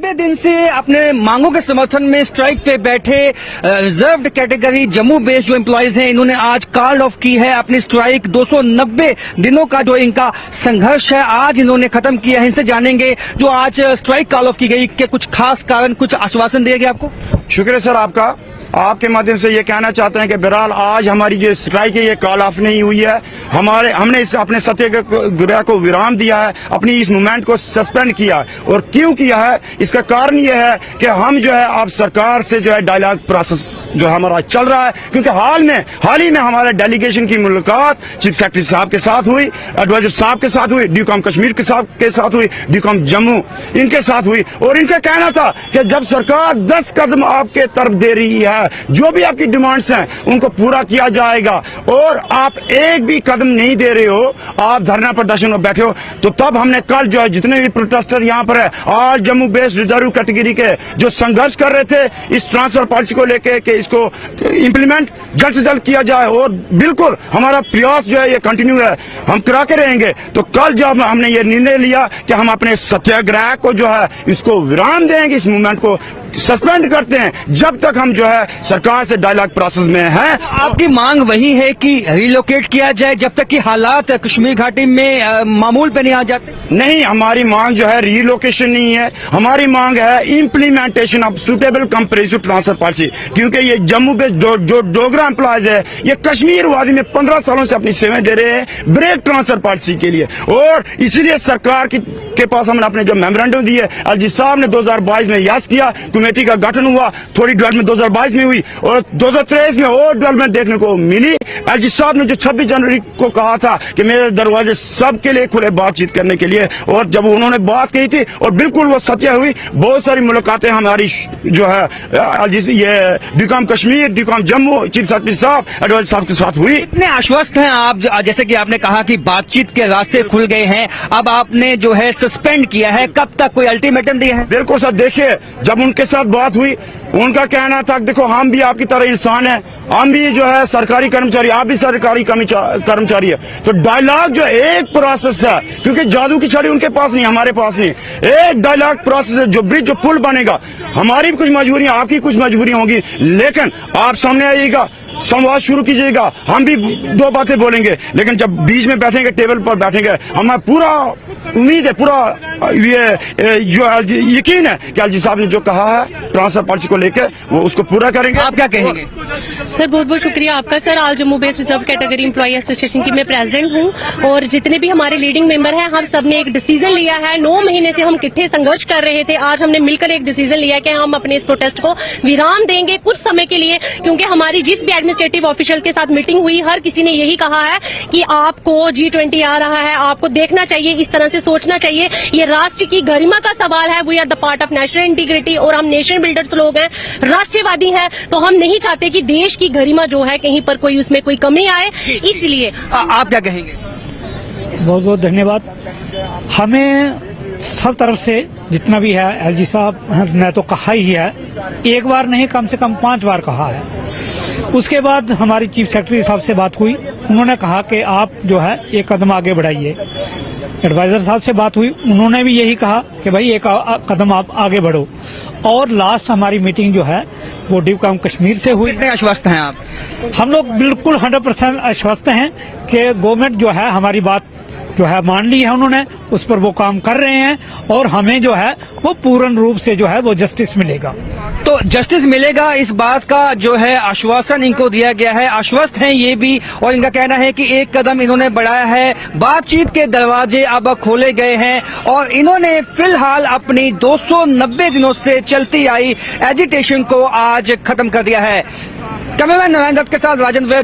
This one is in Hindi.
290 दिन से अपने मांगों के समर्थन में स्ट्राइक पे बैठे रिजर्व्ड कैटेगरी जम्मू बेस्ड जो एम्प्लॉयज हैं, इन्होंने आज कॉल ऑफ की है अपनी स्ट्राइक। 290 दिनों का जो इनका संघर्ष है आज इन्होंने खत्म किया है। इनसे जानेंगे जो आज स्ट्राइक कॉल ऑफ की गई के कुछ खास कारण, कुछ आश्वासन दिया गया आपको। शुक्रिया सर आपका। आपके माध्यम से ये कहना चाहते हैं कि बहरहाल आज हमारी जो स्ट्राइक है ये कॉल ऑफ नहीं हुई है। हमने इस अपने सत्याग्रह को विराम दिया है, अपनी इस मूवमेंट को सस्पेंड किया है। और क्यों किया है, इसका कारण ये है कि हम जो है आप सरकार से जो है डायलॉग प्रोसेस जो हमारा चल रहा है, क्योंकि हाल ही में हमारे डेलीगेशन की मुलाकात चीफ सेक्रेटरी साहब के साथ हुई, एडवाइजर साहब के साथ हुई, ड्यूकॉम कश्मीर के साथ हुई, ड्यूकॉम जम्मू इनके साथ हुई। और इनका कहना था कि जब सरकार 10 कदम आपके तरफ दे रही है, जो भी आपकी डिमांड्स हैं उनको पूरा किया जाएगा, और आप एक भी कदम नहीं दे रहे हो, आप धरना प्रदर्शन में बैठे हो। तो तब हमने कल जो है जितने भी प्रोटेस्टर यहाँ पर है, आज जम्मू बेस्ड रिजर्व कैटेगरी के जो संघर्ष कर रहे थे इस ट्रांसफर पॉलिसी को लेके कि इसको इम्प्लीमेंट जल्द से जल्द किया जाए, और बिल्कुल हमारा प्रयास जो है ये कंटिन्यू है, हम करा के रहेंगे। तो कल जब हमने ये निर्णय लिया कि हम अपने सत्याग्रह को जो है इसको विराम देंगे, इस मूवमेंट को सस्पेंड करते हैं जब तक हम जो है सरकार से डायलॉग प्रोसेस में है। आपकी मांग वही है कि रिलोकेट किया जाए जब तक कि हालात कश्मीर घाटी में मामूल पे नहीं आ जाते? नहीं, हमारी मांग जो है रिलोकेशन नहीं है, हमारी मांग है implementation of suitable comprehensive transfer policy. क्योंकि ये जम्मू बेस्ड जो डोगरा एम्प्लॉयज है ये कश्मीर वादी में 15 सालों से अपनी सेवाएं दे रहे हैं ब्रेक ट्रांसफर पॉलिसी के लिए, और इसीलिए सरकार के पास हमने अपने जो मेमोरेंडम दिए, एलजी साहब ने 2022 में यस किया, कमेटी का गठन हुआ, थोड़ी डेवलपमेंट 2022 में हुई और 2023 में और डेवलपमेंट देखने को मिली। एलजी साहब ने जो 26 जनवरी को कहा था कि मेरे दरवाजे सबके लिए खुले बातचीत करने के लिए, और जब उन्होंने बात कही थी और बिल्कुल वो सत्य हुई, बहुत सारी मुलाकातें हमारी जो है ये ड्यूकॉम कश्मीर, ड्यूकॉम जम्मू, चीफ सेक्रेटरी साहब, एडवाइजर साहब के साथ हुई। इतने आश्वस्त हैं आप, जैसे कि आपने कहा कि बातचीत के रास्ते खुल गए हैं, अब आपने जो है सस्पेंड किया है, कब तक कोई अल्टीमेटम दिया है? बिल्कुल सर, देखिए जब उनके साथ बात हुई उनका कहना था देखो हम भी आपकी तरह इंसान है, हम भी जो है सरकारी कर्मचारी, आप भी सरकारी कर्मचारी है। तो डायलॉग जो एक प्रोसेस है, क्योंकि जादू की छड़ी उनके पास नहीं, हमारे पास नहीं, एक डायलॉग प्रोसेस है, जो ब्रिज जो पुल बनेगा। हमारी भी कुछ मजबूरियां, आपकी कुछ मजबूरियां होंगी, लेकिन आप सामने आइएगा, संवाद शुरू कीजिएगा, हम भी दो बातें बोलेंगे, लेकिन जब बीच में बैठेंगे, टेबल पर बैठेंगे, हमें पूरा उम्मीद है, पूरा ये जो यकीन है कि एलजी साहब ने जो कहा है ट्रांसफर पॉलिसी को लेकर वो उसको पूरा करेंगे। आप क्या कहेंगे? सर बहुत बहुत शुक्रिया आपका। सर आज Jammu based reserve category employ association की मैं प्रेसिडेंट हूं, और जितने भी हमारे लीडिंग मेंबर हैं हम सब ने एक डिसीजन लिया है। 9 महीने से हम इकट्ठे संघर्ष कर रहे थे, आज हमने मिलकर एक डिसीजन लिया कि हम अपने इस प्रोटेस्ट को विराम देंगे कुछ समय के लिए, क्योंकि हमारी जिस भी एडमिनिस्ट्रेटिव ऑफिशियल के साथ मीटिंग हुई हर किसी ने यही कहा है कि आपको G20 आ रहा है, आपको देखना चाहिए, इस तरह से सोचना चाहिए, ये राष्ट्र की गरिमा का सवाल है। We are the part of national integrity, और हम नेशन बिल्डर्स लोग हैं, राष्ट्रवादी हैं, तो हम नहीं चाहते कि देश की गरिमा जो है कहीं पर कोई उसमें कोई कमी आए, इसलिए। आप क्या कहेंगे? बहुत बहुत धन्यवाद। हमें सब तरफ से जितना भी है, एलजी साहब ने तो कहा ही है, एक बार नहीं कम से कम 5 बार कहा है। उसके बाद हमारी चीफ सेक्रेटरी साहब से बात हुई, उन्होंने कहा कि आप जो है एक कदम आगे बढ़ाइए। एडवाइजर साहब से बात हुई, उन्होंने भी यही कहा कि भाई एक कदम आप आगे बढ़ो। और लास्ट हमारी मीटिंग जो है वो ड्यूकॉम कश्मीर से हुई। कितने आश्वस्त हैं आप? हम लोग बिल्कुल 100% आश्वस्त हैं कि गवर्नमेंट जो है हमारी बात जो है मान ली है, उन्होंने उस पर वो काम कर रहे हैं, और हमें जो है वो पूर्ण रूप से जो है वो जस्टिस मिलेगा। तो जस्टिस मिलेगा, इस बात का जो है आश्वासन इनको दिया गया है, आश्वस्त हैं ये भी, और इनका कहना है कि एक कदम इन्होंने बढ़ाया है, बातचीत के दरवाजे अब खोले गए हैं, और इन्होंने फिलहाल अपनी 290 दिनों से चलती आई एजिटेशन को आज खत्म कर दिया है। कैमरामैन नरेंद्र दत्त के साथ राजेंद्र